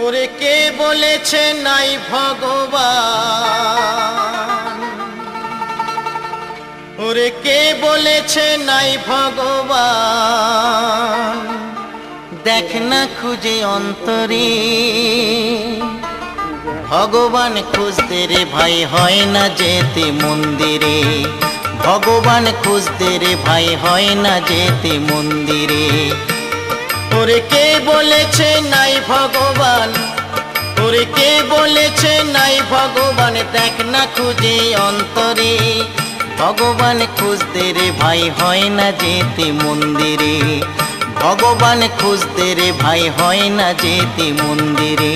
ওরে কে বলেছে নাই ভগবান, ওরে কে বলেছে নাই ভগবান, দেখ না খুঁজে অন্তরে। ভগবান খুঁজতে রে ভাই হয় না যেতে মন্দিরে, ভগবান খুঁজতে রে ভাই হয় না যেতে মন্দিরে। ওরে কে বলেছে নাই ভগবান, ওরে কে বলেছে নাই ভগবান, দেখ না খুঁজে অন্তরে। ভগবান খুঁজতে রে ভাই হয় না যেতে মন্দিরে, ভগবান খুঁজতে রে ভাই হয় না যেতে মন্দিরে।